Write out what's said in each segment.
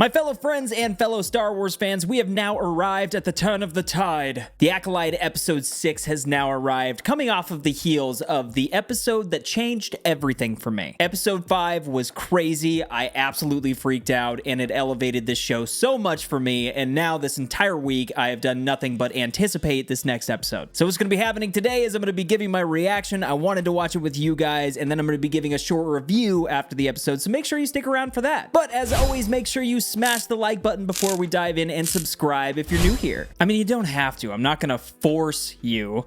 My fellow friends and fellow Star Wars fans, we have now arrived at the turn of the tide. The Acolyte Episode 6 has now arrived, coming off of the heels of the episode that changed everything for me. Episode 5 was crazy, I absolutely freaked out, and it elevated this show so much for me, and now this entire week I have done nothing but anticipate this next episode. So what's going to be happening today is I'm going to be giving my reaction. I wanted to watch it with you guys, and then I'm going to be giving a short review after the episode, so make sure you stick around for that. But as always, make sure you smash the like button before we dive in and subscribe if you're new here. I mean, you don't have to. I'm not gonna force you.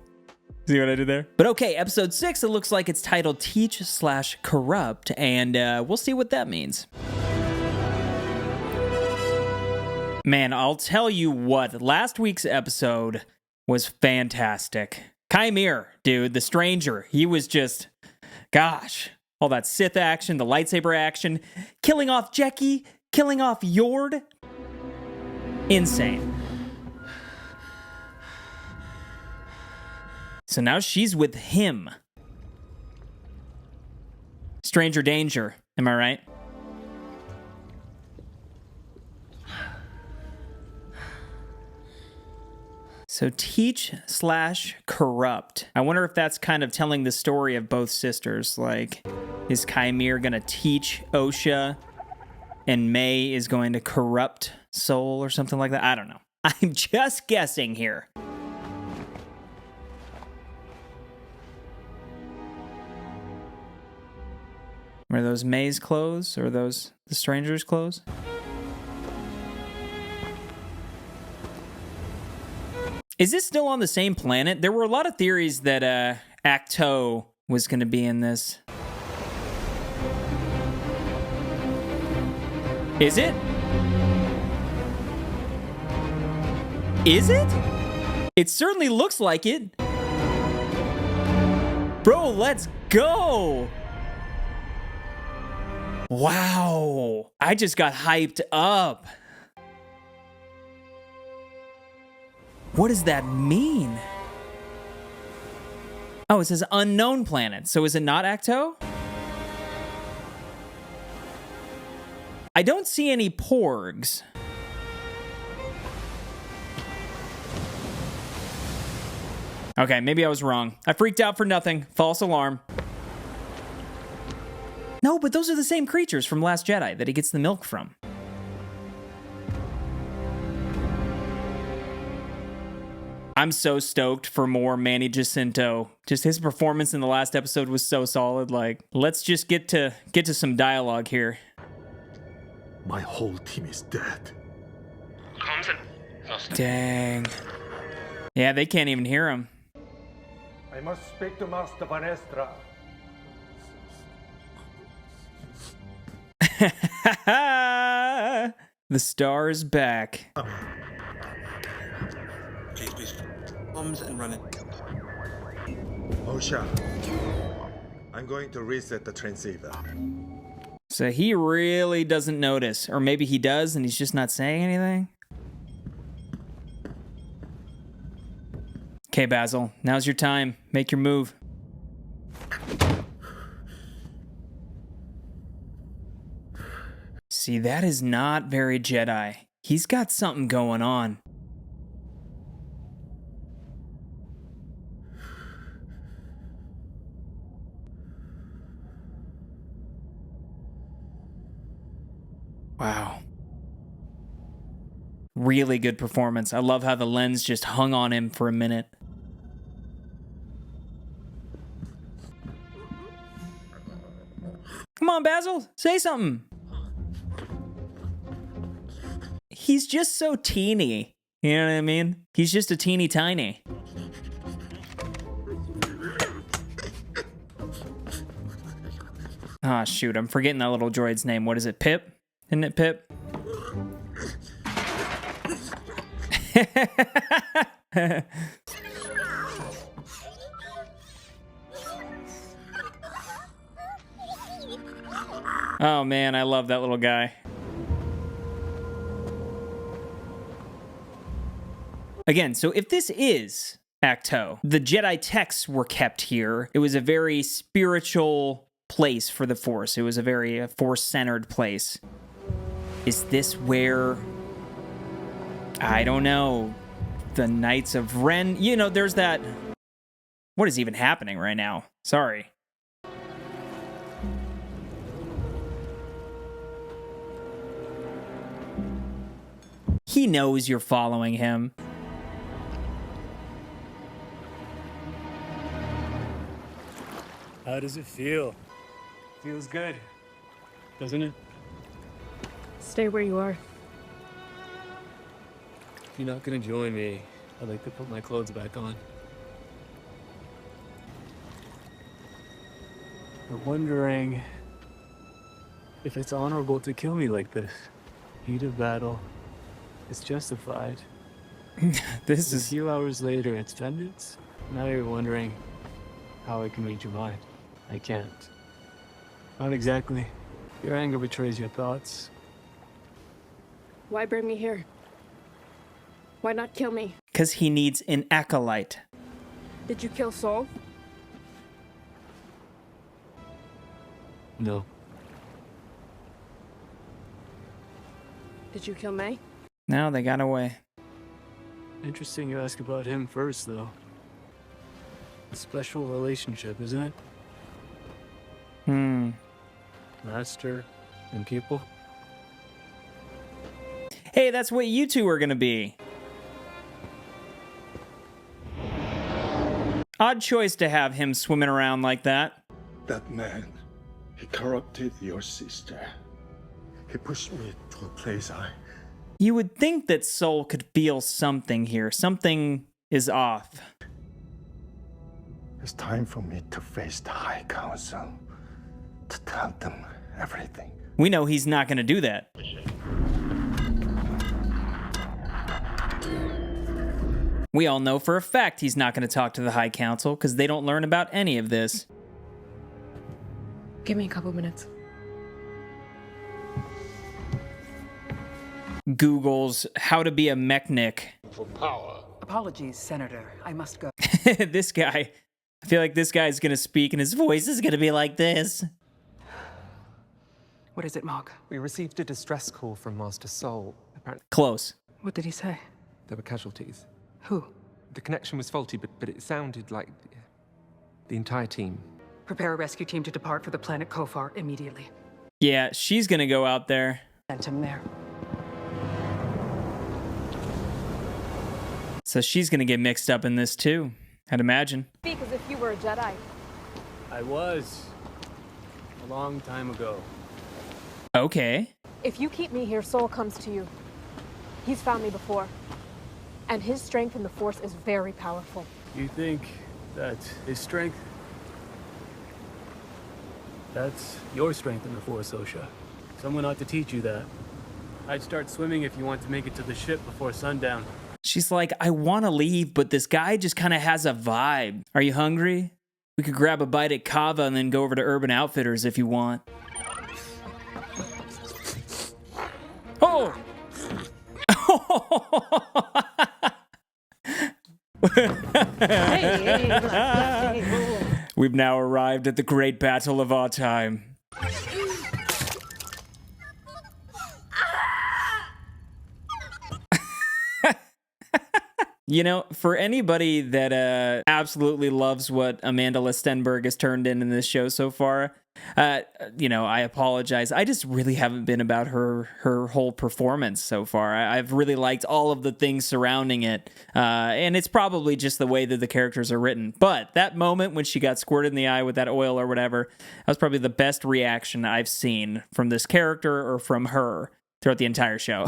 See what I did there? But okay, episode 6, it looks like it's titled Teach/Corrupt, and we'll see what that means. Man, I'll tell you what, last week's episode was fantastic. Chimera, dude, the stranger, he was just, gosh, all that Sith action, the lightsaber action, killing off Jecki, killing off Yord. Insane. So now she's with him. Stranger danger, am I right? So Teach/Corrupt. I wonder if that's kind of telling the story of both sisters. Like, is Chimera gonna teach Osha and Mae is going to corrupt Soul or something like that? I don't know. I'm just guessing here. Are those Mae's clothes or those the stranger's clothes? Is this still on the same planet? There were a lot of theories that Acto was going to be in this. Is it? Is it? It certainly looks like it. Bro, let's go. Wow. I just got hyped up. What does that mean? Oh, it says unknown planet. So is it not Acto? I don't see any porgs. Okay, maybe I was wrong. I freaked out for nothing. False alarm. No, but those are the same creatures from Last Jedi that he gets the milk from. I'm so stoked for more Manny Jacinto. Just his performance in the last episode was so solid. Like, let's just get to some dialogue here. My whole team is dead. Dang. Yeah, they can't even hear him. I must speak to Master Vanestra. The star is back. Please. Bombs and run it. Osha, I'm going to reset the transceiver. So he really doesn't notice. Or maybe he does and he's just not saying anything. Okay, Basil, now's your time. Make your move. See, that is not very Jedi. He's got something going on. Wow. Really good performance. I love how the lens just hung on him for a minute. Come on, Basil, say something. He's just so teeny. You know what I mean? He's just a teeny tiny. Ah, shoot, I'm forgetting that little droid's name. What is it, Pip? Isn't it Pip? Oh man, I love that little guy. Again, so if this is Acto, the Jedi texts were kept here. It was a very spiritual place for the Force. It was a very Force-centered place. Is this where, I don't know, the Knights of Ren, you know, there's that, what is even happening right now? Sorry. He knows you're following him. How does it feel? Feels good. Doesn't it? Stay where you are. If you're not gonna join me, I'd like to put my clothes back on. I'm wondering if it's honorable to kill me like this. Heat of battle. It's justified. This A is... few hours later, it's vengeance. Now you're wondering how I can read your mind. I can't. Not exactly. Your anger betrays your thoughts. Why bring me here? Why not kill me? Because he needs an acolyte. Did you kill Sol? No. Did you kill Mae? No, they got away. Interesting you ask about him first, though. A special relationship, isn't it? Master and pupil? Hey, that's what you two are gonna be. Odd choice to have him swimming around like that. That man, he corrupted your sister. He pushed me to a place You would think that Sol could feel something here. Something is off. It's time for me to face the High Council, to tell them everything. We know he's not gonna do that. We all know for a fact he's not gonna talk to the High Council because they don't learn about any of this. Give me a couple minutes. Google's how to be a mechanic. Apologies, Senator. I must go. This guy, I feel like this guy's gonna speak and his voice is gonna be like this. What is it, Mog? We received a distress call from Master Sol. Apparently, Close. What did he say? there were casualties. Who? The connection was faulty, but it sounded like the entire team. Prepare a rescue team to depart for the planet Kofar immediately. Yeah, she's gonna go out there. Sent him there. So she's gonna get mixed up in this too, I'd imagine. Speak as if you were a Jedi. I was. A long time ago. Okay. If you keep me here, Sol comes to you. He's found me before. And his strength in the Force is very powerful. You think that his strength? That's your strength in the Force, Osha. Someone ought to teach you that. I'd start swimming if you want to make it to the ship before sundown. She's like, I want to leave, but this guy just kind of has a vibe. Are you hungry? We could grab a bite at Kava and then go over to Urban Outfitters if you want. Oh! We've now arrived at the great battle of our time. You know, for anybody that absolutely loves what Amandla Stenberg has turned in this show so far, you know, I apologize. I just really haven't been about her whole performance so far. I've really liked all of the things surrounding it, and it's probably just the way that the characters are written. But that moment when she got squirted in the eye with that oil or whatever, that was probably the best reaction I've seen from this character or from her throughout the entire show.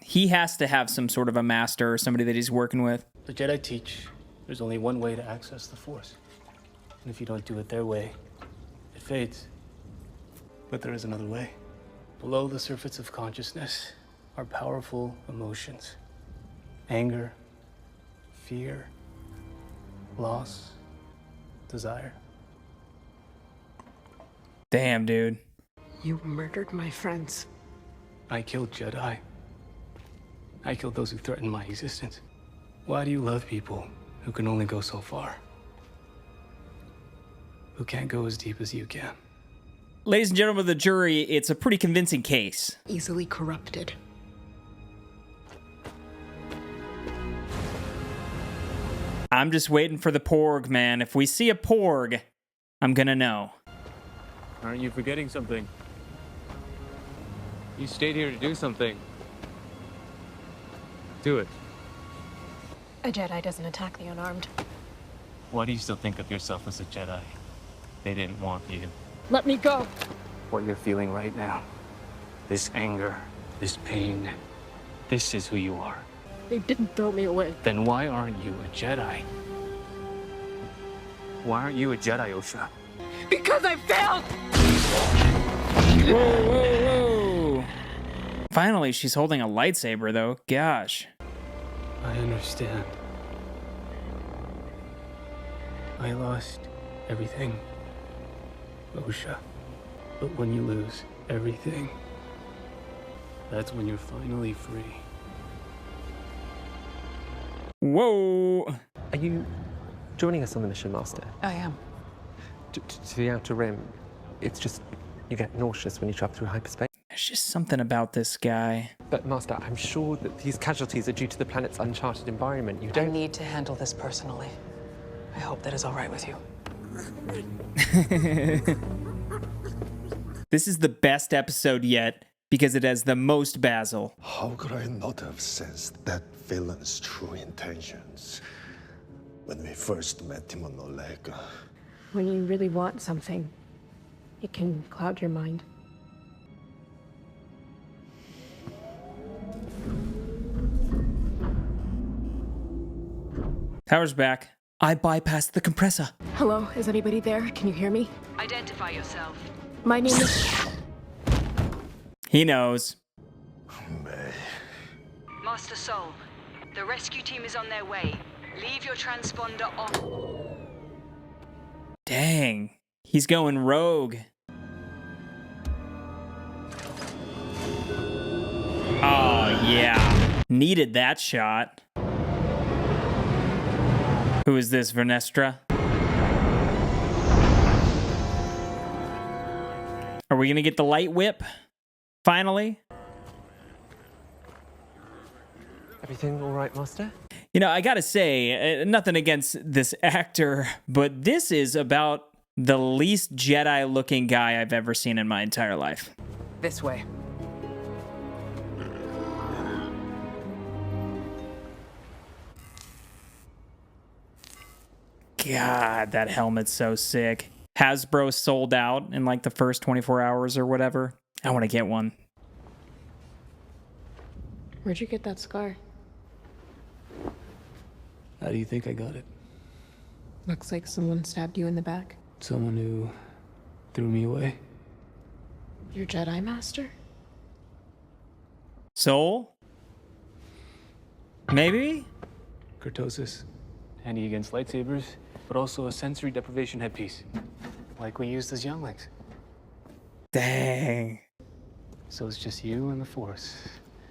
He has to have some sort of a master or somebody that he's working with. The Jedi teach there's only one way to access the Force. And if you don't do it their way, it fades. But there is another way. Below the surface of consciousness are powerful emotions. Anger, fear, loss, desire. Damn, dude. You murdered my friends. I killed Jedi. I killed those who threatened my existence. Why do you love people who can only go so far? who can't go as deep as you can. Ladies and gentlemen of the jury, it's a pretty convincing case. Easily corrupted. I'm just waiting for the porg, man. If we see a porg, I'm gonna know. Aren't you forgetting something? You stayed here to do something. Do it. A Jedi doesn't attack the unarmed. Why do you still think of yourself as a Jedi? They didn't want you. Let me go! What you're feeling right now, this anger, this pain, this is who you are. They didn't throw me away. Then why aren't you a Jedi? Why aren't you a Jedi, Osha? Because I failed! Whoa, whoa, whoa. Finally, she's holding a lightsaber, though. Gosh. I understand. I lost everything, Osha. But when you lose everything, that's when you're finally free. Whoa. Are you joining us on the mission, Master? I am. To the Outer Rim. It's just, you get nauseous when you travel through hyperspace. There's just something about this guy. But Master, I'm sure that these casualties are due to the planet's uncharted environment. You I don't... need to handle this personally. I hope that is all right with you. This is the best episode yet because it has the most Basil. How could I not have sensed that villain's true intentions when we first met him on Olega? When you really want something, it can cloud your mind. Power's back. I bypassed the compressor. Hello, is anybody there? Can you hear me? Identify yourself. My name is... He knows. Mae. Master Soul, the rescue team is on their way. Leave your transponder on. Dang. He's going rogue. Oh, yeah. Needed that shot. Who is this, Vernestra? Are we gonna get the light whip? Finally? Everything all right, Master? You know, I gotta say, nothing against this actor, but this is about the least Jedi-looking guy I've ever seen in my entire life. This way. God, that helmet's so sick. Hasbro sold out in like the first 24 hours or whatever. I want to get one. Where'd you get that scar? How do you think I got it? Looks like someone stabbed you in the back. Someone who threw me away? Your Jedi Master? Soul? Maybe? Kurtosis. Handy against lightsabers, but also a sensory deprivation headpiece. Like we used as younglings. Dang. So it's just you and the Force.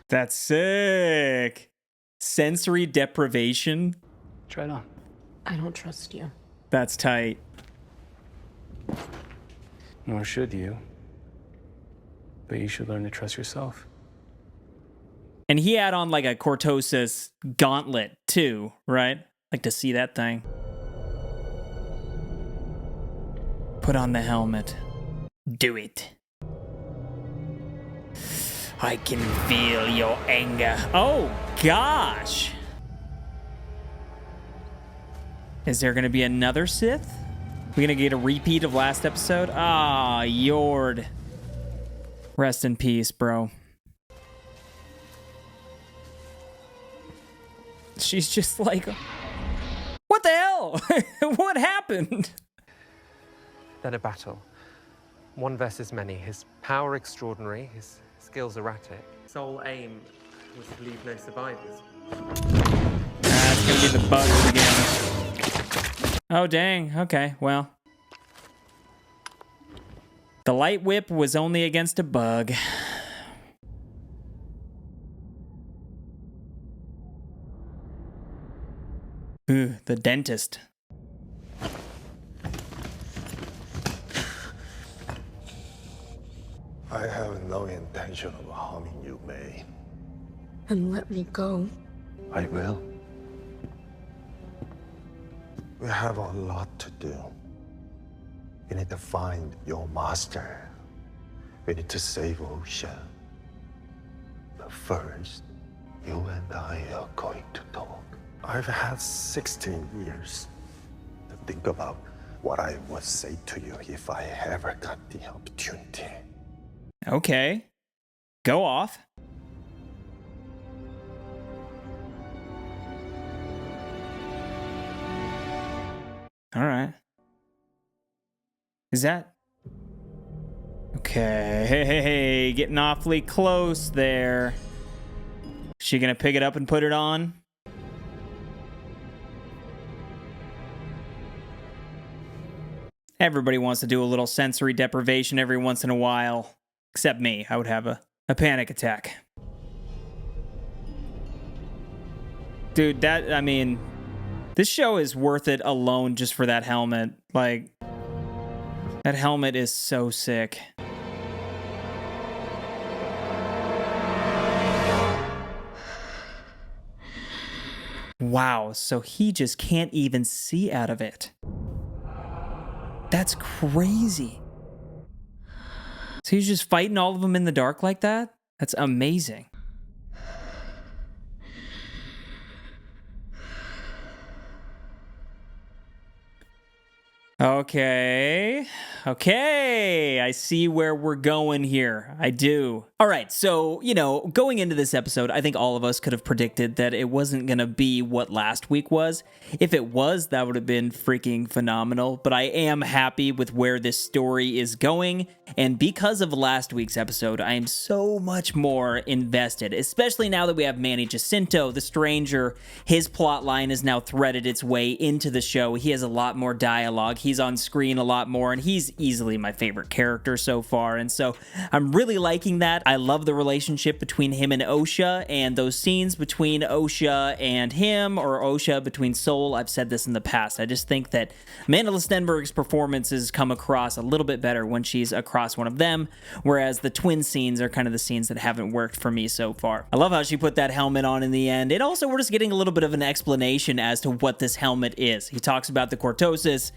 That's sick. Sensory deprivation? Try it on. I don't trust you. That's tight. Nor should you. But you should learn to trust yourself. And he had on like a Cortosis gauntlet too, right? Like to see that thing. Put on the helmet. Do it. I can feel your anger. Oh, gosh. Is there going to be another Sith? We going to get a repeat of last episode? Ah, Yord. Rest in peace, bro. She's just like, what the hell? What happened? Then a battle. One versus many. His power extraordinary, his skills erratic. Sole aim was to leave no survivors. It's gonna be the bugs again. Oh, dang. Okay, well. The light whip was only against a bug. Ooh, the dentist. I have no intention of harming you, Mae. And let me go. I will. We have a lot to do. We need to find your master. We need to save Osha. But first, you and I are going to talk. I've had 16 years to think about what I would say to you if I ever got the opportunity. Okay. Go off. All right. Is that... Okay. Hey, getting awfully close there. Is she gonna pick it up and put it on? Everybody wants to do a little sensory deprivation every once in a while. Except me. I would have a panic attack. Dude, I mean, this show is worth it alone just for that helmet. Like, that helmet is so sick. Wow, so he just can't even see out of it. That's crazy. So he's just fighting all of them in the dark like that? That's amazing. Okay, I see where we're going here. I do. All right, so, going into this episode, I think all of us could have predicted that it wasn't going to be what last week was. If it was, that would have been freaking phenomenal, but I am happy with where this story is going, and because of last week's episode, I am so much more invested, especially now that we have Manny Jacinto, the stranger. His plot line has now threaded its way into the show. He has a lot more dialogue. He's on screen a lot more, and he's easily my favorite character so far, and so I'm really liking that. I love the relationship between him and Osha, and those scenes between Osha and him, or Osha between Soul. I've said this in the past. I just think that Amandla Stenberg's performances come across a little bit better when she's across one of them, whereas the twin scenes are kind of the scenes that haven't worked for me so far. I love how she put that helmet on in the end. And also, we're just getting a little bit of an explanation as to what this helmet is. He talks about the cortosis.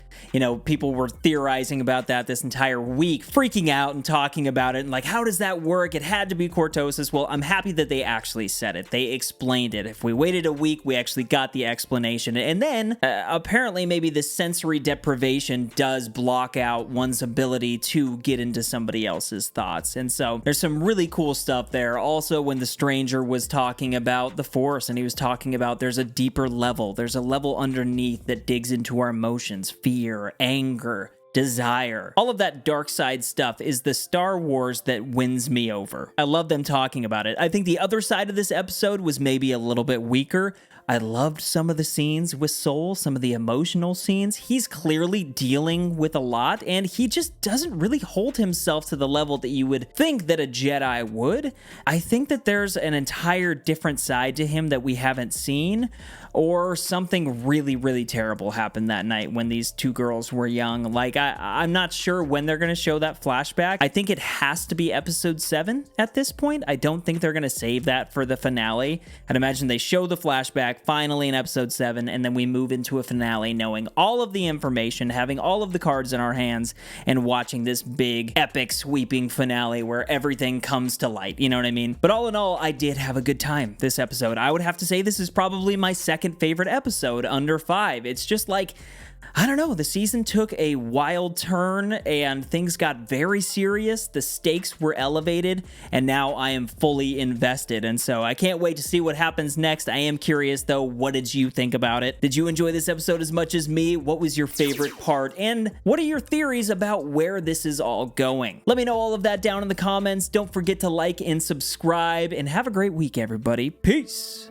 People were theorizing about that this entire week, freaking out and talking about it, and like, how does that work? It had to be cortosis. Well, I'm happy that they actually said it. They explained it. If we waited a week, we actually got the explanation. And then, apparently, maybe the sensory deprivation does block out one's ability to get into somebody else's thoughts. And so, there's some really cool stuff there. Also, when the stranger was talking about the Force, and he was talking about there's a deeper level. There's a level underneath that digs into our emotions, fear, anger, desire. All of that dark side stuff is the Star Wars that wins me over. I love them talking about it. I think the other side of this episode was maybe a little bit weaker. I loved some of the scenes with Soul, some of the emotional scenes. He's clearly dealing with a lot, and he just doesn't really hold himself to the level that you would think that a Jedi would. I think that there's an entire different side to him that we haven't seen, or something really, really terrible happened that night when these two girls were young. Like, I'm not sure when they're going to show that flashback. I think it has to be episode 7 at this point. I don't think they're going to save that for the finale. I'd imagine they show the flashback finally in episode 7, and then we move into a finale knowing all of the information, having all of the cards in our hands, and watching this big, epic, sweeping finale where everything comes to light. You know what I mean? But all in all, I did have a good time this episode. I would have to say this is probably my second favorite episode under 5. It's just like, I don't know, the season took a wild turn and things got very serious. The stakes were elevated, and now I am fully invested. And so I can't wait to see what happens next. I am curious though, what did you think about it? Did you enjoy this episode as much as me? What was your favorite part? And what are your theories about where this is all going? Let me know all of that down in the comments. Don't forget to like and subscribe, and have a great week, everybody. Peace.